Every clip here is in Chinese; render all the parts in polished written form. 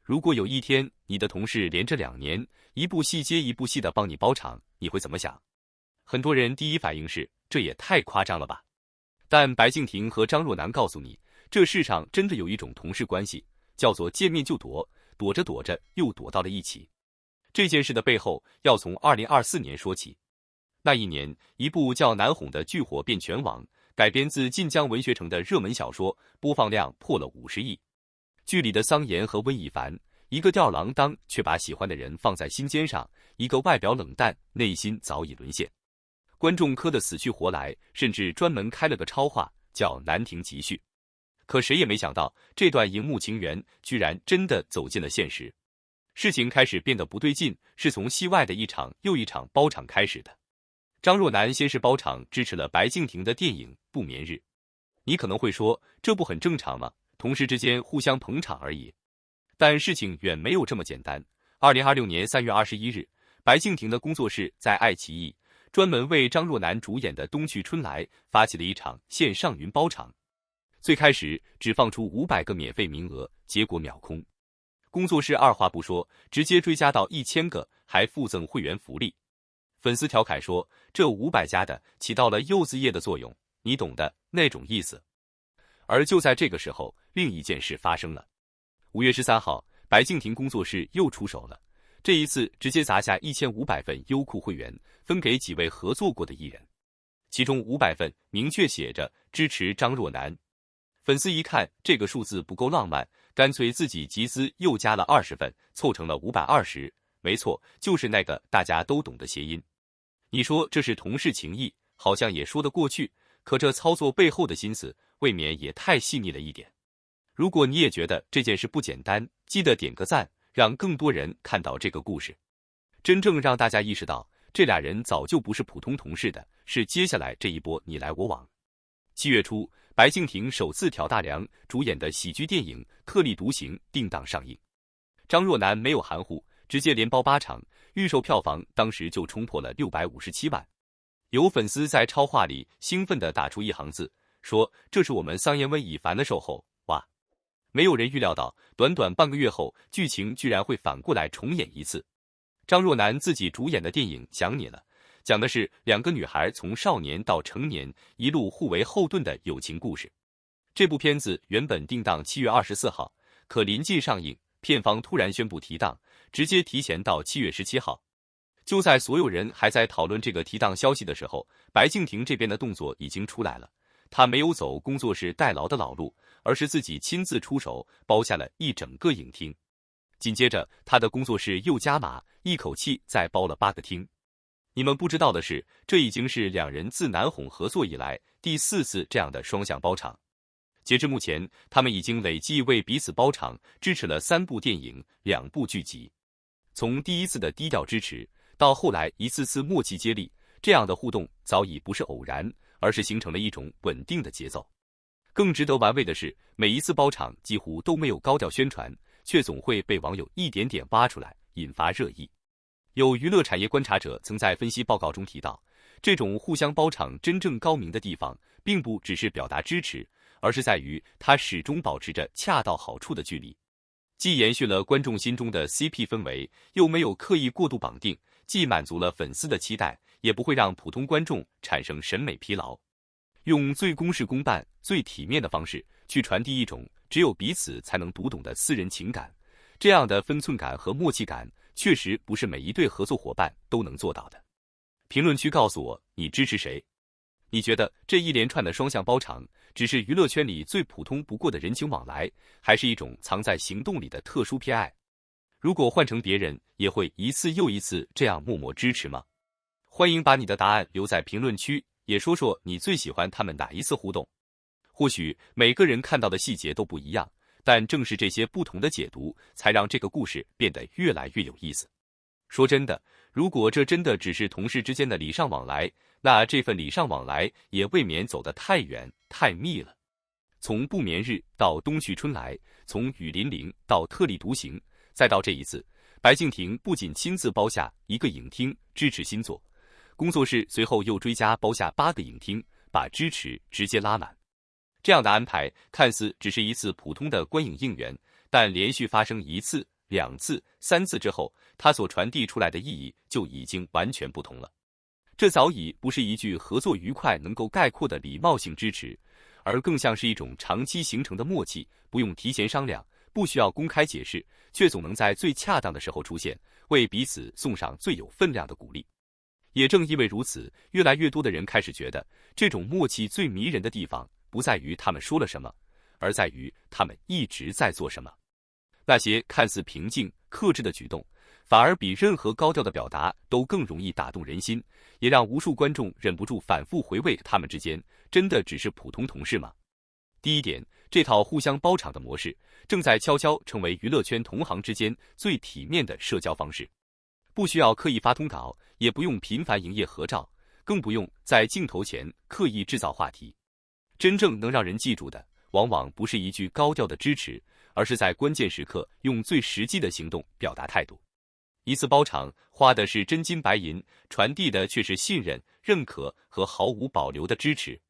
如果有一天你的同事连着2年，一部戏接一部戏的帮你包场，你会怎么想？很多人第一反应是，这也太夸张了吧。但白敬亭和张若楠告诉你，这世上真的有一种同事关系，叫做见面就躲，躲着躲着又躲到了一起。这件事的背后要从2024年说起。那一年，一部叫《难哄》的剧火遍全网，改编自晋江文学城的热门小说，播放量破了50亿。剧里的桑延和温以凡，一个吊儿郎当却把喜欢的人放在心尖上，一个外表冷淡内心早已沦陷。观众磕得死去活来，甚至专门开了个超话，叫《南亭集序》。可谁也没想到，这段荧幕情缘居然真的走进了现实。事情开始变得不对劲，是从戏外的一场又一场包场开始的。张若楠先是包场支持了白敬亭的电影《不眠日》。你可能会说，这不很正常吗？同事之间互相捧场而已。但事情远没有这么简单。2026年3月21日，白敬亭的工作室在爱奇艺专门为张若楠主演的《冬去春来》发起了一场线上云包场。最开始只放出500个免费名额，结果秒空。工作室二话不说，直接追加到1000个，还附赠会员福利。粉丝调侃说，这500加的起到了柚子叶的作用，你懂的那种意思。而就在这个时候，另一件事发生了。5月13号，白敬亭工作室又出手了，这一次直接砸下1500份优酷会员，分给几位合作过的艺人。其中500份明确写着支持张若楠。粉丝一看这个数字不够浪漫，干脆自己集资又加了20份，凑成了520。没错，就是那个大家都懂的谐音。你说这是同事情谊，好像也说得过去，可这操作背后的心思未免也太细腻了一点。如果你也觉得这件事不简单，记得点个赞，让更多人看到这个故事。真正让大家意识到，这俩人早就不是普通同事的，是接下来这一波你来我往。7月初，白敬亭首次挑大梁，主演的喜剧电影《特立独行》定档上映。张若楠没有含糊，直接连包8场，预售票房当时就冲破了657万。有粉丝在超话里兴奋地打出一行字，说这是我们桑延温以凡的售后，哇！没有人预料到，短短半个月后，剧情居然会反过来重演一次。张若楠自己主演的电影《想你了》，讲的是2个女孩从少年到成年，一路互为后盾的友情故事。这部片子原本定档7月24号，可临近上映，片方突然宣布提档，直接提前到7月17号。就在所有人还在讨论这个提档消息的时候，白敬亭这边的动作已经出来了。他没有走工作室代劳的老路，而是自己亲自出手，包下了一整个影厅。紧接着，他的工作室又加码，一口气再包了8个厅。你们不知道的是，这已经是2人自难哄合作以来第4次这样的双向包场。截至目前，他们已经累计为彼此包场支持了3部电影、2部剧集。从第一次的低调支持，到后来一次次默契接力，这样的互动早已不是偶然，而是形成了一种稳定的节奏。更值得玩味的是，每一次包场几乎都没有高调宣传，却总会被网友一点点挖出来，引发热议。有娱乐产业观察者曾在分析报告中提到，这种互相包场真正高明的地方，并不只是表达支持，而是在于它始终保持着恰到好处的距离，既延续了观众心中的 CP 氛围，又没有刻意过度绑定，既满足了粉丝的期待，也不会让普通观众产生审美疲劳。用最公事公办、最体面的方式去传递一种只有彼此才能读懂的私人情感，这样的分寸感和默契感，确实不是每一对合作伙伴都能做到的。评论区告诉我，你支持谁？你觉得这一连串的双向包场，只是娱乐圈里最普通不过的人情往来，还是一种藏在行动里的特殊偏爱？如果换成别人，也会一次又一次这样默默支持吗？欢迎把你的答案留在评论区，也说说你最喜欢他们哪一次互动。或许每个人看到的细节都不一样，但正是这些不同的解读，才让这个故事变得越来越有意思。说真的，如果这真的只是同事之间的礼尚往来，那这份礼尚往来也未免走得太远太密了。从不眠日到冬去春来，从雨霖铃到特立独行，再到这一次，白敬亭不仅亲自包下一个影厅支持新作，工作室随后又追加包下8个影厅，把支持直接拉满。这样的安排看似只是一次普通的观影应援，但连续发生1次、2次、3次之后，它所传递出来的意义就已经完全不同了。这早已不是一句合作愉快能够概括的礼貌性支持，而更像是一种长期形成的默契，不用提前商量，不需要公开解释，却总能在最恰当的时候出现，为彼此送上最有分量的鼓励。也正因为如此，越来越多的人开始觉得，这种默契最迷人的地方，不在于他们说了什么，而在于他们一直在做什么。那些看似平静、克制的举动，反而比任何高调的表达都更容易打动人心，也让无数观众忍不住反复回味他们之间真的只是普通同事吗？第一点，这套互相包场的模式正在悄悄成为娱乐圈同行之间最体面的社交方式。不需要刻意发通稿，也不用频繁营业合照，更不用在镜头前刻意制造话题。真正能让人记住的，往往不是一句高调的支持，而是在关键时刻用最实际的行动表达态度。一次包场花的是真金白银，传递的却是信任、认可和毫无保留的支持。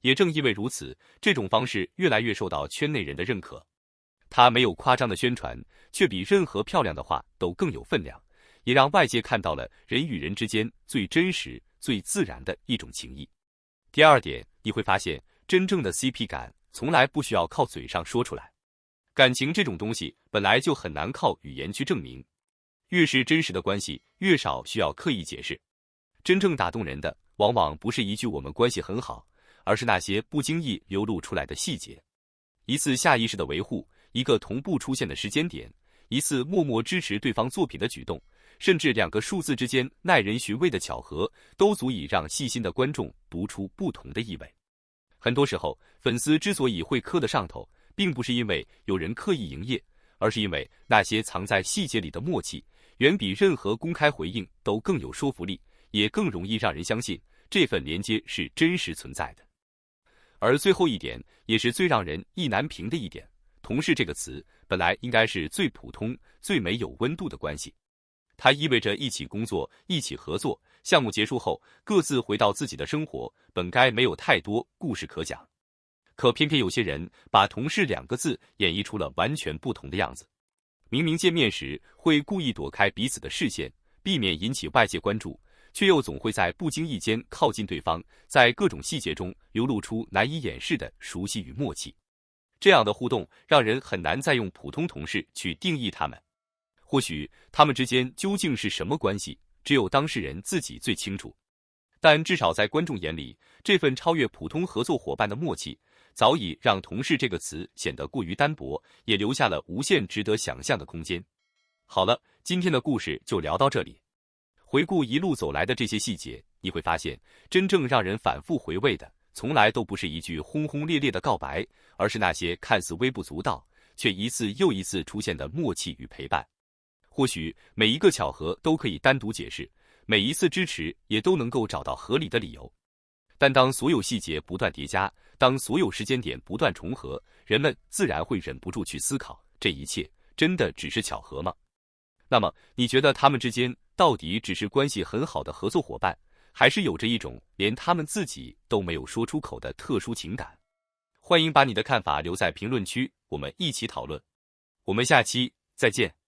也正因为如此，这种方式越来越受到圈内人的认可。它没有夸张的宣传，却比任何漂亮的话都更有分量，也让外界看到了人与人之间最真实、最自然的一种情谊。第二点，你会发现，真正的 CP 感从来不需要靠嘴上说出来。感情这种东西本来就很难靠语言去证明，越是真实的关系，越少需要刻意解释。真正打动人的，往往不是一句“我们关系很好”，而是那些不经意流露出来的细节。一次下意识的维护，一个同步出现的时间点，一次默默支持对方作品的举动，甚至2个数字之间耐人寻味的巧合，都足以让细心的观众读出不同的意味。很多时候，粉丝之所以会磕得上头，并不是因为有人刻意营业，而是因为那些藏在细节里的默契，远比任何公开回应都更有说服力，也更容易让人相信这份连接是真实存在的。而最后一点，也是最让人意难平的一点，同事这个词本来应该是最普通、最没有温度的关系。它意味着一起工作、一起合作，项目结束后各自回到自己的生活，本该没有太多故事可讲。可偏偏有些人把同事2个字演绎出了完全不同的样子。明明见面时会故意躲开彼此的视线，避免引起外界关注，却又总会在不经意间靠近对方，在各种细节中流露出难以掩饰的熟悉与默契。这样的互动让人很难再用普通同事去定义他们。或许他们之间究竟是什么关系，只有当事人自己最清楚。但至少在观众眼里，这份超越普通合作伙伴的默契，早已让同事这个词显得过于单薄，也留下了无限值得想象的空间。好了，今天的故事就聊到这里。回顾一路走来的这些细节，你会发现，真正让人反复回味的，从来都不是一句轰轰烈烈的告白，而是那些看似微不足道，却一次又一次出现的默契与陪伴。或许每一个巧合都可以单独解释，每一次支持也都能够找到合理的理由。但当所有细节不断叠加，当所有时间点不断重合，人们自然会忍不住去思考，这一切真的只是巧合吗？那么，你觉得他们之间到底只是关系很好的合作伙伴，还是有着一种连他们自己都没有说出口的特殊情感？欢迎把你的看法留在评论区，我们一起讨论。我们下期再见。